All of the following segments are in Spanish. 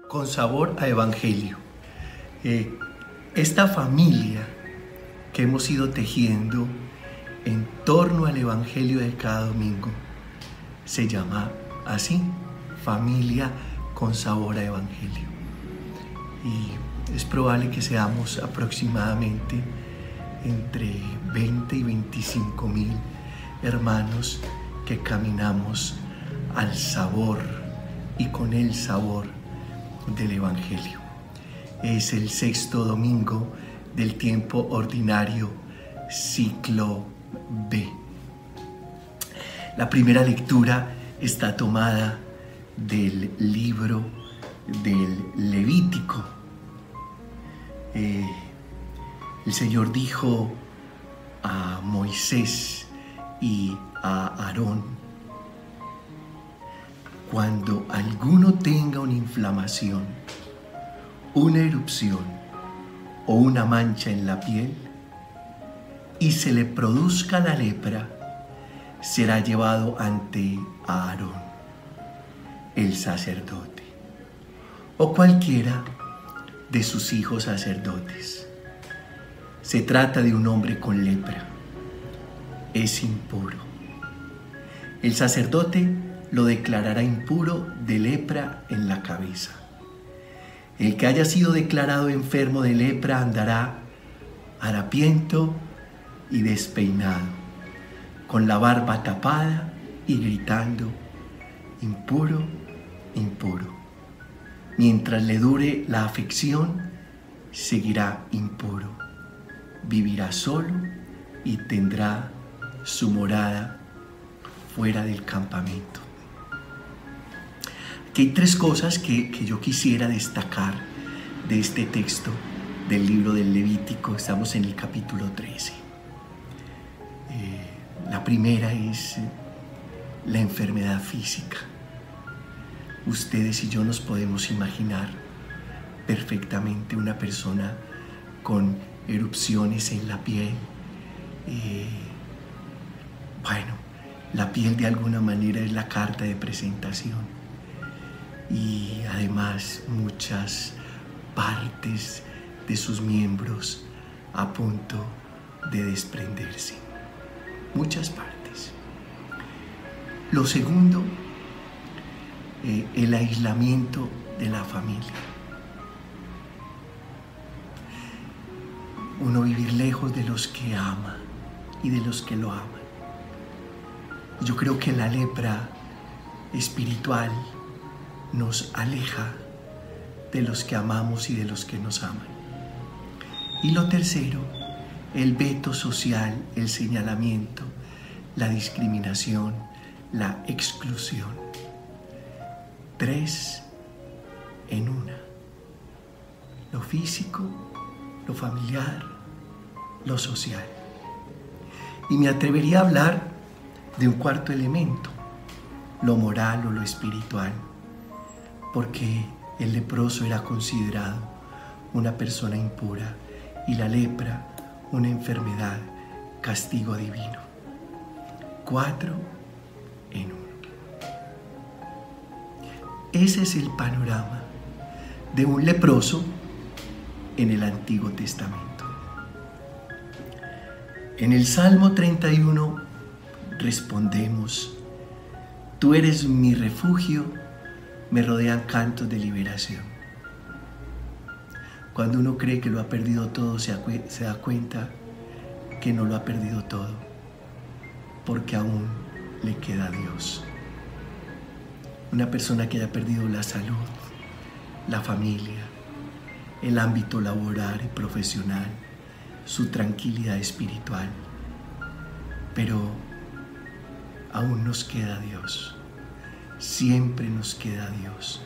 con sabor a evangelio. Esta familia que hemos ido tejiendo en torno al evangelio de cada domingo se llama así, familia con sabor a evangelio. Y es probable que seamos aproximadamente entre 20 y 25 mil hermanos que caminamos al sabor y con el sabor del evangelio. Es el sexto domingo del tiempo ordinario, ciclo B. La primera lectura está tomada del libro del Levítico. El Señor dijo a Moisés y a Aarón: cuando alguno tenga una inflamación, una erupción o una mancha en la piel y se le produzca la lepra, será llevado ante Aarón, el sacerdote, o cualquiera de sus hijos sacerdotes. Se trata de un hombre con lepra. Es impuro. El sacerdote lo declarará impuro de lepra en la cabeza. El que haya sido declarado enfermo de lepra andará harapiento y despeinado, con la barba tapada y gritando: impuro, impuro. Mientras le dure la afección, seguirá impuro. Vivirá solo y tendrá su morada fuera del campamento. Aquí hay tres cosas que yo quisiera destacar de este texto del libro del Levítico. Estamos en el capítulo 13. La primera es la enfermedad física. Ustedes y yo nos podemos imaginar perfectamente una persona con erupciones en la piel. La piel de alguna manera es la carta de presentación, y además muchas partes de sus miembros a punto de desprenderse. Muchas partes. Lo segundo, el aislamiento de la familia. Uno vivir lejos de los que ama y de los que lo aman. Yo creo que la lepra espiritual nos aleja de los que amamos y de los que nos aman. Y lo tercero, el veto social, el señalamiento, la discriminación, la exclusión. 3 en una: lo físico, lo familiar, lo social. Y me atrevería a hablar de un cuarto elemento, lo moral o lo espiritual, porque el leproso era considerado una persona impura y la lepra una enfermedad, castigo divino. 4 en 1. Ese es el panorama de un leproso en el Antiguo Testamento. En el Salmo 31 respondemos: tú eres mi refugio, me rodean cantos de liberación. Cuando uno cree que lo ha perdido todo, se da cuenta que no lo ha perdido todo, porque aún le queda Dios. Una persona que haya perdido la salud, la familia, el ámbito laboral y profesional, su tranquilidad espiritual, pero aún nos queda Dios. Siempre nos queda Dios,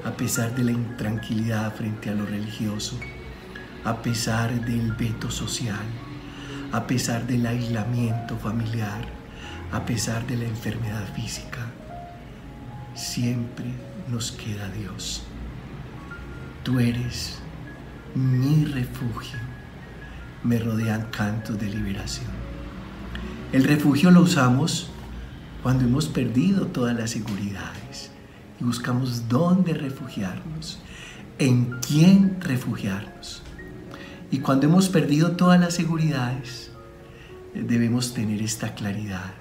a pesar de la intranquilidad frente a lo religioso, a pesar del veto social, a pesar del aislamiento familiar, a pesar de la enfermedad física. Siempre nos queda Dios. Tú eres mi refugio, me rodean cantos de liberación. El refugio lo usamos cuando hemos perdido todas las seguridades y buscamos dónde refugiarnos. en quién refugiarnos. Y cuando hemos perdido todas las seguridades, debemos tener esta claridad.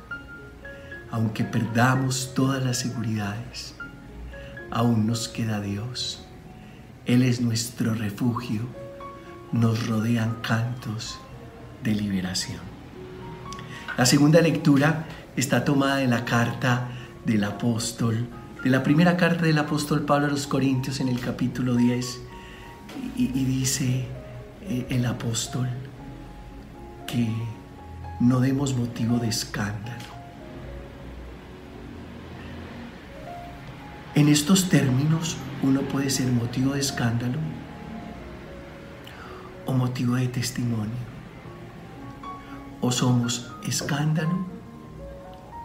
Aunque perdamos todas las seguridades, aún nos queda Dios. Él es nuestro refugio. Nos rodean cantos de liberación. La segunda lectura está tomada de la carta del apóstol, de la primera carta del apóstol Pablo a los Corintios en el capítulo 10, y dice el apóstol que no demos motivo de escándalo. En estos términos uno puede ser motivo de escándalo o motivo de testimonio. O somos escándalo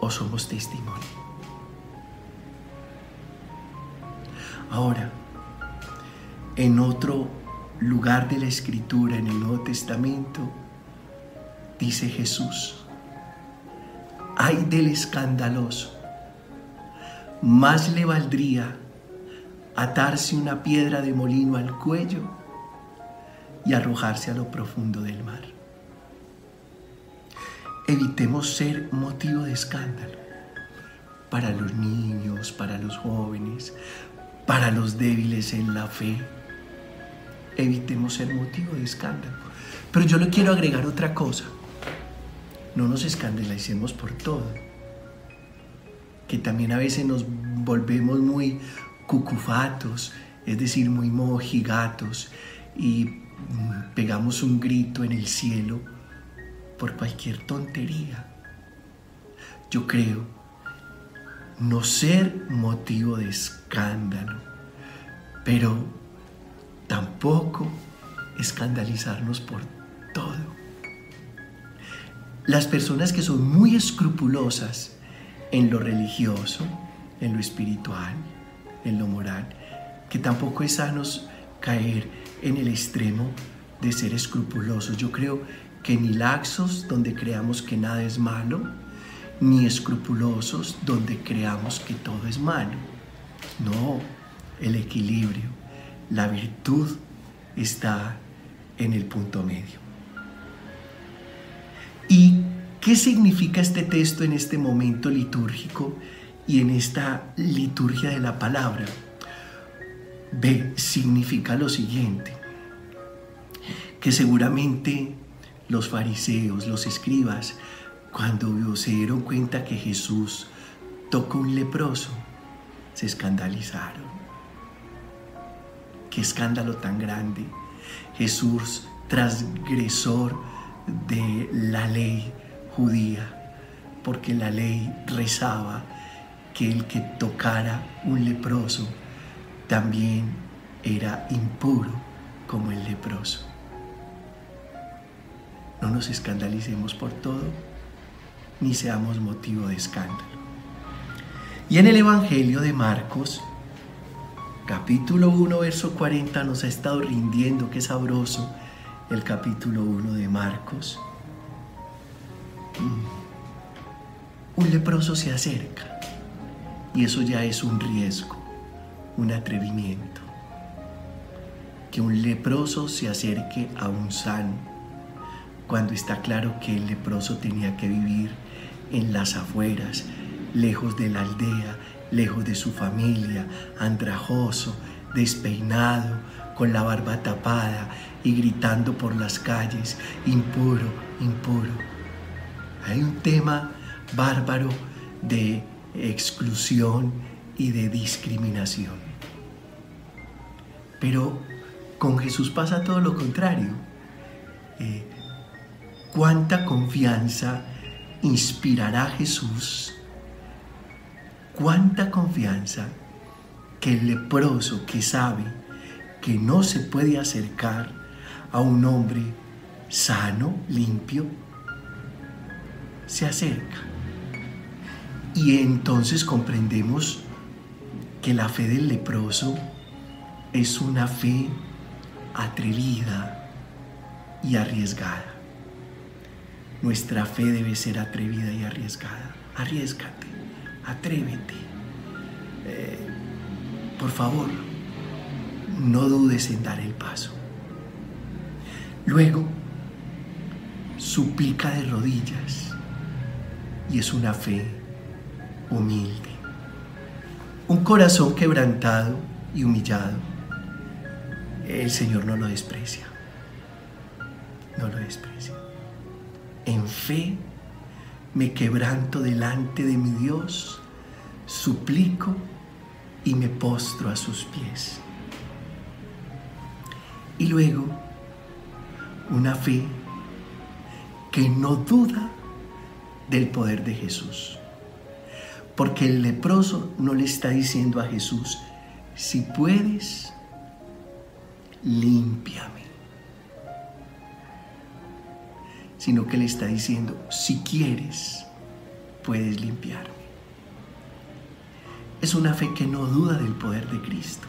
o somos testimonio. Ahora, en otro lugar de la Escritura, en el Nuevo Testamento, dice Jesús: ay del escandaloso, más le valdría atarse una piedra de molino al cuello y arrojarse a lo profundo del mar. Evitemos ser motivo de escándalo para los niños, para los jóvenes, para los débiles en la fe. Evitemos ser motivo de escándalo. Pero yo le quiero agregar otra cosa. No nos escandalicemos por todo. Que también a veces nos volvemos muy cucufatos, es decir, muy mojigatos, y pegamos un grito en el cielo por cualquier tontería. Yo creo no ser motivo de escándalo, pero tampoco escandalizarnos por todo. Las personas que son muy escrupulosas en lo religioso, en lo espiritual, en lo moral, que tampoco es sano caer en el extremo de ser escrupulosos. Yo creo que ni laxos, donde creamos que nada es malo, ni escrupulosos, donde creamos que todo es malo. No, el equilibrio, la virtud está en el punto medio. ¿Y qué significa este texto en este momento litúrgico y en esta liturgia de la palabra? Significa lo siguiente, que seguramente los fariseos, los escribas, cuando se dieron cuenta que Jesús tocó un leproso, se escandalizaron. ¡Qué escándalo tan grande! Jesús, transgresor de la ley judía, porque la ley rezaba que el que tocara un leproso también era impuro como el leproso. No nos escandalicemos por todo, ni seamos motivo de escándalo. Y en el Evangelio de Marcos, capítulo 1, verso 40, nos ha estado rindiendo, qué sabroso, el capítulo 1 de Marcos. Un leproso se acerca, y eso ya es un riesgo, un atrevimiento. Que un leproso se acerque a un sano, cuando está claro que el leproso tenía que vivir en las afueras, lejos de la aldea, lejos de su familia, andrajoso, despeinado, con la barba tapada y gritando por las calles: impuro, impuro. Hay un tema bárbaro de exclusión y de discriminación. Pero con Jesús pasa todo lo contrario. ¿Cuánta confianza inspirará Jesús? ¿Cuánta confianza que el leproso, que sabe que no se puede acercar a un hombre sano, limpio, se acerca? Y entonces comprendemos que la fe del leproso es una fe atrevida y arriesgada. Nuestra fe debe ser atrevida y arriesgada. Arriésgate, atrévete. Por favor, no dudes en dar el paso. Luego, suplica de rodillas, y es una fe humilde. Un corazón quebrantado y humillado, el Señor no lo desprecia. No lo desprecia. En fe me quebranto delante de mi Dios, suplico y me postro a sus pies. Y luego, una fe que no duda del poder de Jesús. Porque el leproso no le está diciendo a Jesús, si puedes, límpiame. Sino que le está diciendo, si quieres, puedes limpiarme. Es una fe que no duda del poder de Cristo.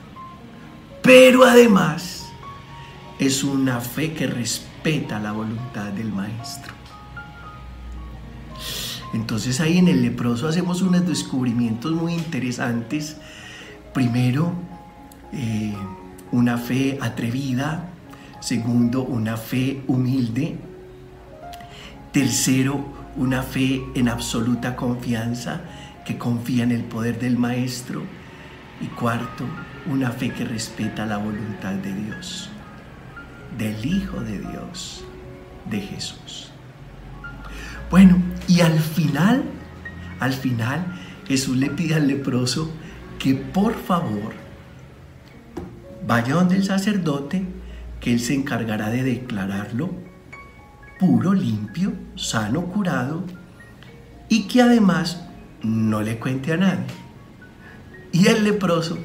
Pero además, es una fe que respeta la voluntad del Maestro. Entonces ahí en el leproso hacemos unos descubrimientos muy interesantes. Primero, una fe atrevida. Segundo, una fe humilde. Tercero, una fe en absoluta confianza, que confía en el poder del Maestro. Y cuarto, una fe que respeta la voluntad de Dios, del Hijo de Dios, de Jesús. Bueno, y al final, Jesús le pide al leproso que por favor vaya donde el sacerdote, que él se encargará de declararlo puro, limpio, sano, curado, y que además no le cuente a nadie. Y el leproso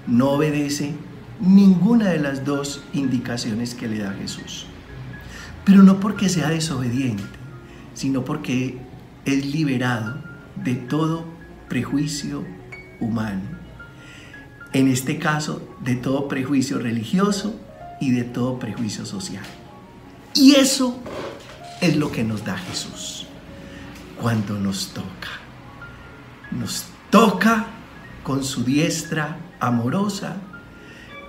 no obedece ninguna de las dos indicaciones que le da Jesús. Pero no porque sea desobediente, sino porque es liberado de todo prejuicio humano. En este caso, de todo prejuicio religioso y de todo prejuicio social. Y eso es lo que nos da Jesús cuando nos toca. Nos toca con su diestra amorosa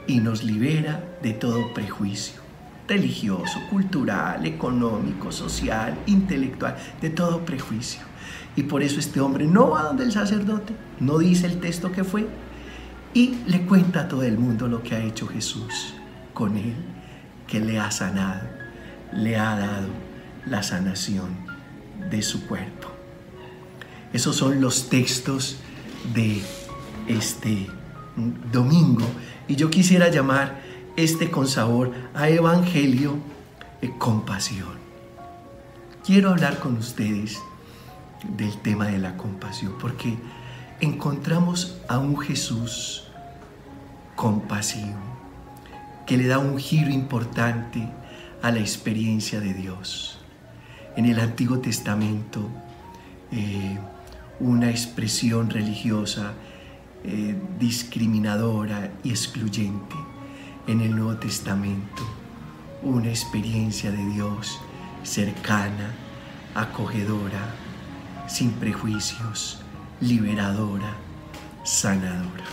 y nos libera de todo prejuicio religioso, cultural, económico, social, intelectual, de todo prejuicio. Y por eso este hombre no va donde el sacerdote, no dice el texto que fue, y le cuenta a todo el mundo lo que ha hecho Jesús con él, que le ha sanado, le ha dado la sanación de su cuerpo. Esos son los textos de este domingo, y yo quisiera llamar este consabor a evangelio compasión. Quiero hablar con ustedes del tema de la compasión, porque encontramos a un Jesús compasivo que le da un giro importante a la experiencia de Dios. En el Antiguo Testamento, una expresión religiosa discriminadora y excluyente. En el Nuevo Testamento, una experiencia de Dios cercana, acogedora, sin prejuicios, liberadora, sanadora.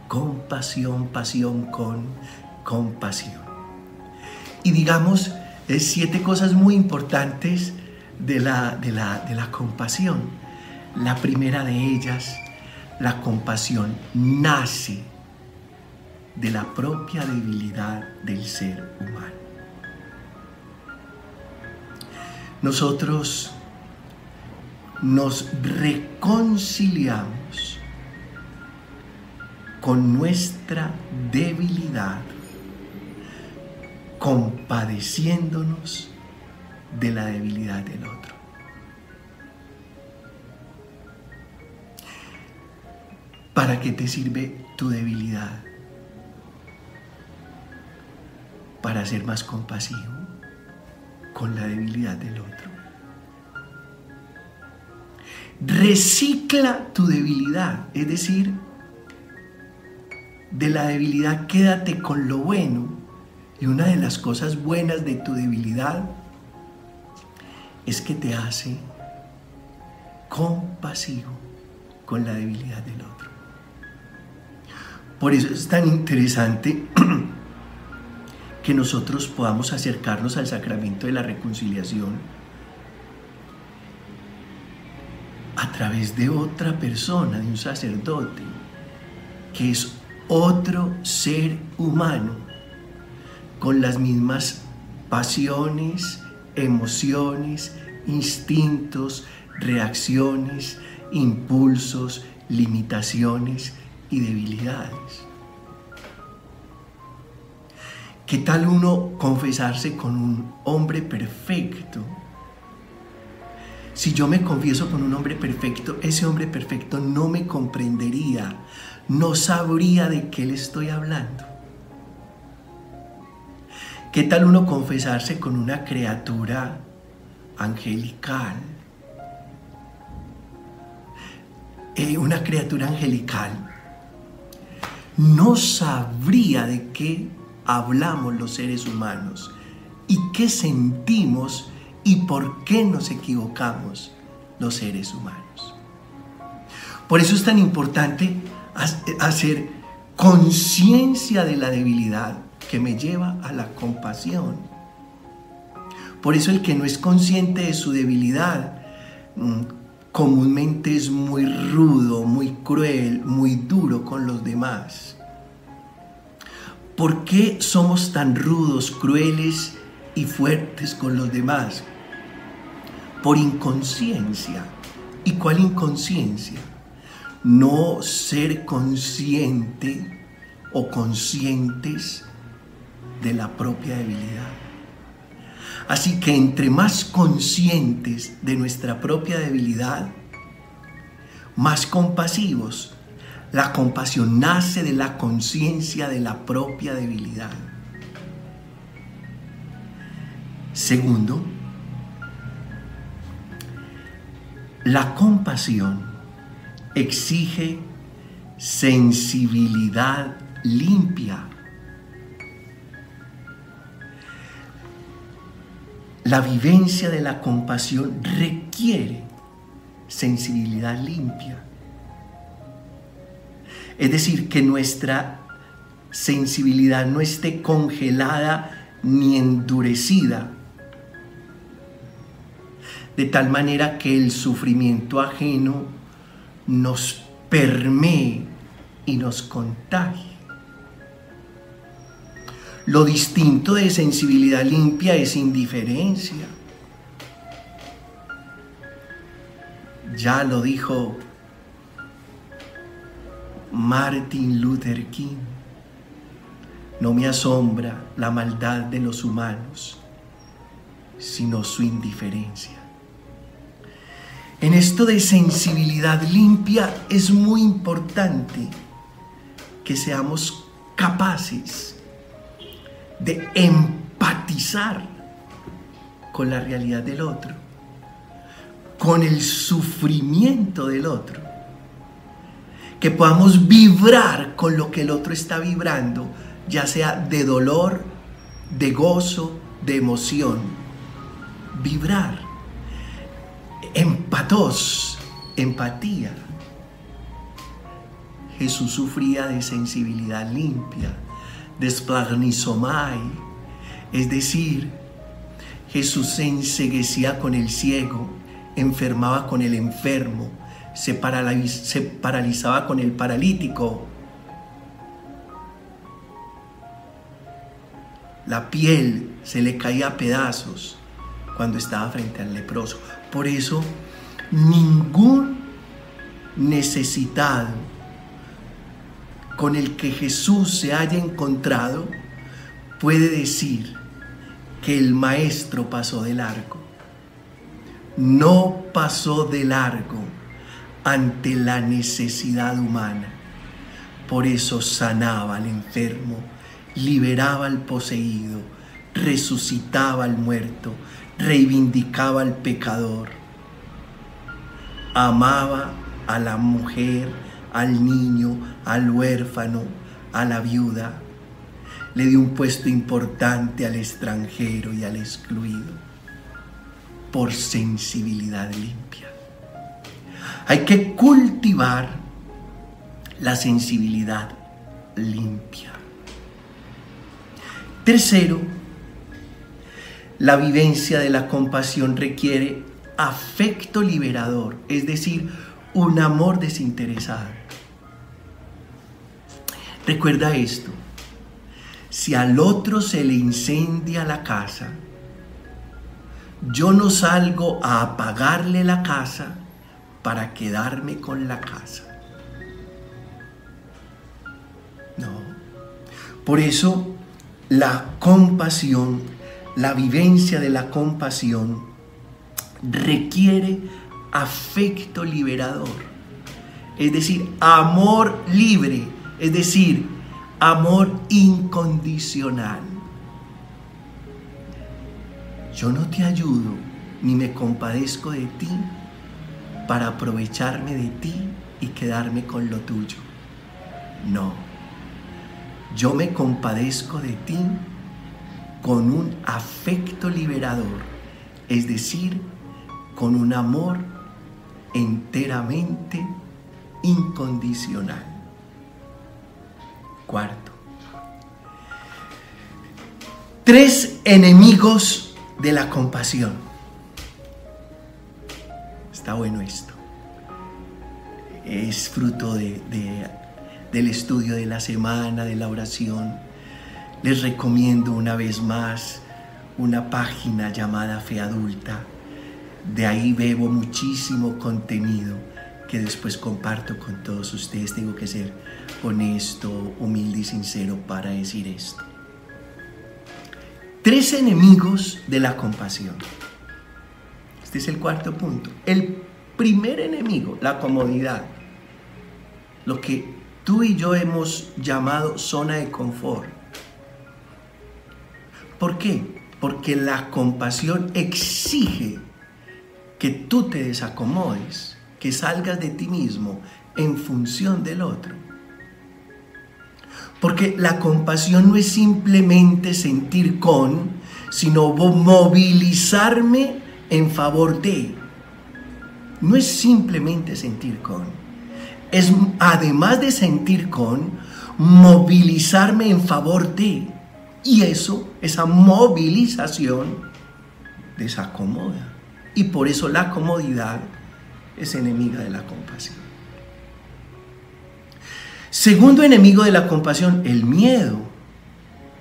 Compasión, pasión con compasión. Y digamos, 7 cosas muy importantes de la compasión. La primera de ellas, la compasión nace de la propia debilidad del ser humano. Nosotros nos reconciliamos con nuestra debilidad, compadeciéndonos de la debilidad del otro. ¿Para qué te sirve tu debilidad? Para ser más compasivo con la debilidad del otro. Recicla tu debilidad, es decir, de la debilidad quédate con lo bueno. Y una de las cosas buenas de tu debilidad es que te hace compasivo con la debilidad del otro. Por eso es tan interesante que nosotros podamos acercarnos al sacramento de la reconciliación a través de otra persona, de un sacerdote, que es otro ser humano, con las mismas pasiones, emociones, instintos, reacciones, impulsos, limitaciones y debilidades. ¿Qué tal uno confesarse con un hombre perfecto? Si yo me confieso con un hombre perfecto, ese hombre perfecto no me comprendería, no sabría de qué le estoy hablando. ¿Qué tal uno confesarse con una criatura angelical? Una criatura angelical no sabría de qué hablamos los seres humanos y qué sentimos y por qué nos equivocamos los seres humanos. Por eso es tan importante hacer conciencia de la debilidad que me lleva a la compasión. Por eso el que no es consciente de su debilidad comúnmente es muy rudo, muy cruel, muy duro con los demás. ¿Por qué somos tan rudos, crueles y fuertes con los demás? Por inconsciencia. ¿Y cuál inconsciencia? No ser consciente o conscientes de la propia debilidad. Así que entre más conscientes de nuestra propia debilidad, más compasivos. La compasión nace de la conciencia de la propia debilidad. Segundo, la compasión exige sensibilidad limpia. La vivencia de la compasión requiere sensibilidad limpia. Es decir, que nuestra sensibilidad no esté congelada ni endurecida, de tal manera que el sufrimiento ajeno nos permee y nos contagie. Lo distinto de sensibilidad limpia es indiferencia. Ya lo dijo Martin Luther King: no me asombra la maldad de los humanos, sino su indiferencia. En esto de sensibilidad limpia es muy importante que seamos capaces de empatizar con la realidad del otro, con el sufrimiento del otro, que podamos vibrar con lo que el otro está vibrando, ya sea de dolor, de gozo, de emoción. Vibrar. Empatos, empatía. Jesús sufría de sensibilidad limpia, desplanizomai, es decir, Jesús se enceguecía con el ciego, enfermaba con el enfermo, se paralizaba con el paralítico. La piel se le caía a pedazos cuando estaba frente al leproso. Por eso, ningún necesitado con el que Jesús se haya encontrado puede decir que el maestro pasó de largo. No pasó de largo ante la necesidad humana. Por eso sanaba al enfermo, liberaba al poseído, resucitaba al muerto, reivindicaba al pecador, amaba a la mujer, al niño, al huérfano, a la viuda. Le dio un puesto importante al extranjero y al excluido por sensibilidad limpia. Hay que cultivar la sensibilidad limpia. Tercero, la vivencia de la compasión requiere afecto liberador, es decir, un amor desinteresado. Recuerda esto: si al otro se le incendia la casa, yo no salgo a apagarle la casa para quedarme con la casa. No. Por eso la compasión, la vivencia de la compasión requiere afecto liberador, es decir, amor libre, es decir, amor incondicional. Yo no te ayudo ni me compadezco de ti para aprovecharme de ti y quedarme con lo tuyo. No, yo me compadezco de ti con un afecto liberador, es decir, con un amor enteramente incondicional. Cuarto, 3 enemigos de la compasión. Está bueno esto. Es fruto del estudio de la semana, de la oración. Les recomiendo una vez más una página llamada Fe Adulta. De ahí bebo muchísimo contenido que después comparto con todos ustedes. Tengo que ser honesto, humilde y sincero para decir esto. 3 enemigos de la compasión. Este es el cuarto punto. El primer enemigo, la comodidad. Lo que tú y yo hemos llamado zona de confort. ¿Por qué? Porque la compasión exige que tú te desacomodes, que salgas de ti mismo en función del otro. Porque la compasión no es simplemente sentir con, sino movilizarme en favor de. No es simplemente sentir con. Es, además de sentir con, movilizarme en favor de. Y eso, esa movilización, desacomoda. Y por eso la comodidad es enemiga de la compasión. Segundo enemigo de la compasión, el miedo.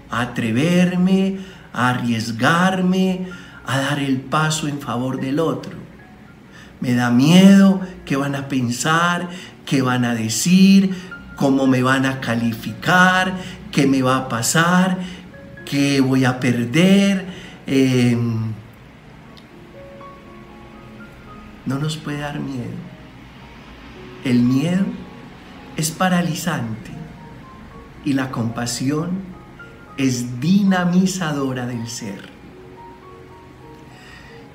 A atreverme, a arriesgarme, a dar el paso en favor del otro. Me da miedo qué van a pensar, qué van a decir, cómo me van a calificar, qué me va a pasar, qué voy a perder. No nos puede dar miedo. El miedo es paralizante y la compasión es dinamizadora del ser.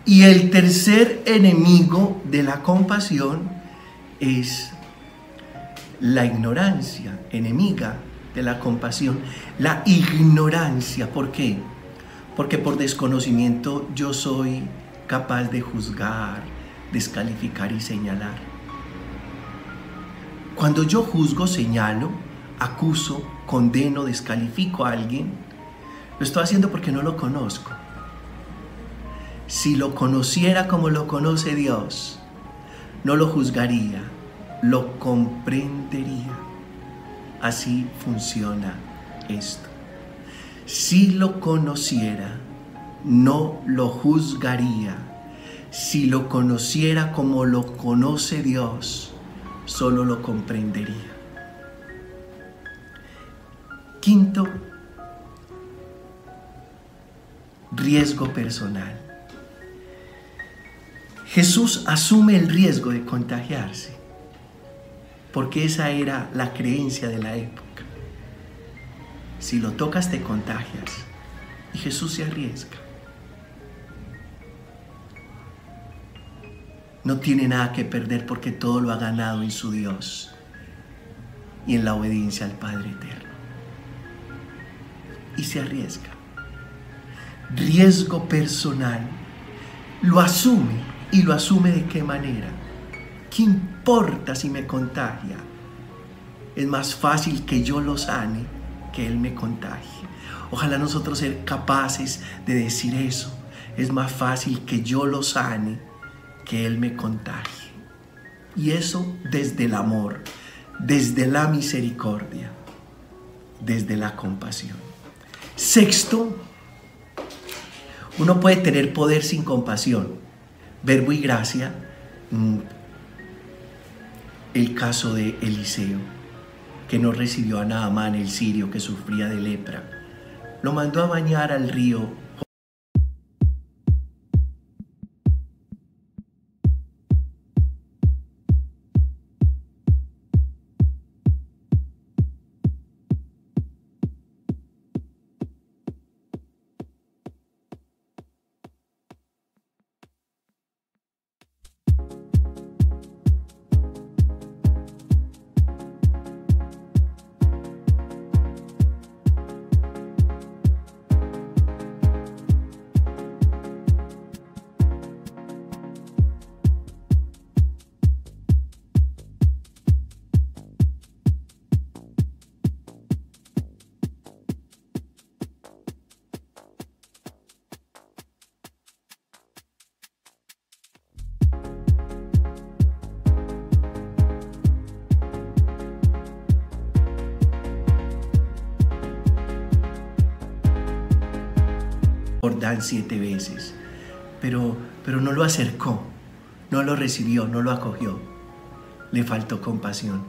Y el tercer enemigo de la compasión es la ignorancia, enemiga de la compasión, la ignorancia. ¿Por qué? Porque por desconocimiento yo soy capaz de juzgar, descalificar y señalar. Cuando yo juzgo, señalo, acuso, condeno, descalifico a alguien, lo estoy haciendo porque no lo conozco. Si lo conociera como lo conoce Dios, no lo juzgaría, lo comprendería. Así funciona esto. Si lo conociera, no lo juzgaría. Si lo conociera como lo conoce Dios, solo lo comprendería. Quinto, riesgo personal. Jesús asume el riesgo de contagiarse, porque esa era la creencia de la época. Si lo tocas te contagias, y Jesús se arriesga. No tiene nada que perder porque todo lo ha ganado en su Dios y en la obediencia al Padre Eterno. Y se arriesga. Riesgo personal. Lo asume. ¿Y lo asume de qué manera? ¿Qué importa si me contagia? Es más fácil que yo lo sane que Él me contagie. Ojalá nosotros ser capaces de decir eso. Es más fácil que yo lo sane que Él me contagie. Y eso desde el amor, desde la misericordia, desde la compasión. Sexto, uno puede tener poder sin compasión. Verbo y gracia, el caso de Eliseo, que no recibió a Naamán el sirio que sufría de lepra. Lo mandó a bañar al río. Jordán 7 veces, pero no lo acercó, no lo recibió, no lo acogió. Le faltó compasión,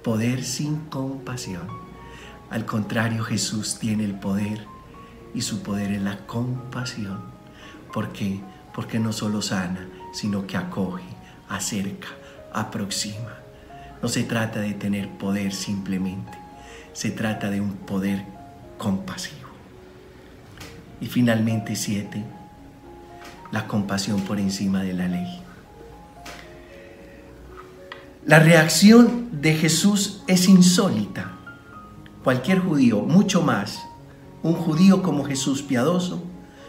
poder sin compasión. Al contrario, Jesús tiene el poder y su poder es la compasión. ¿Por qué? Porque no solo sana, sino que acoge, acerca, aproxima. No se trata de tener poder simplemente, se trata de un poder compasivo. Y finalmente 7, la compasión por encima de la ley. La reacción de Jesús es insólita. Cualquier judío, mucho más, un judío como Jesús piadoso,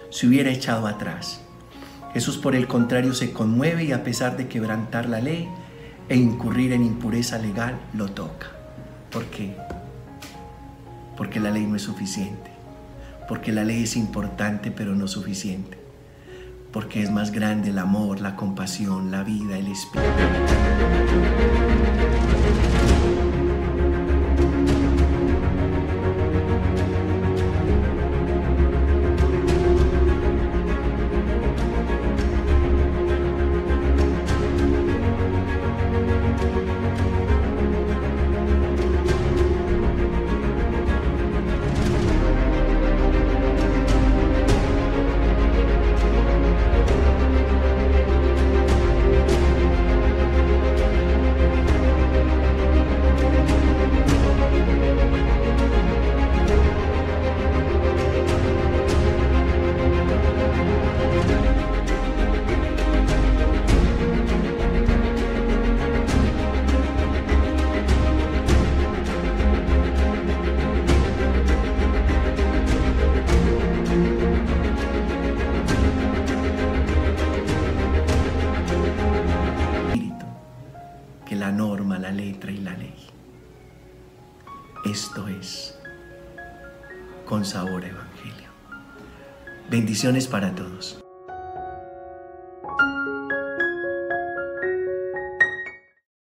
se hubiera echado atrás. Jesús, por el contrario, se conmueve y a pesar de quebrantar la ley e incurrir en impureza legal, lo toca. ¿Por qué? Porque la ley no es suficiente. Porque la ley es importante, pero no suficiente. Porque es más grande el amor, la compasión, la vida, el espíritu. La norma, la letra y la ley. Esto es Con Sabor a Evangelio. Bendiciones para todos.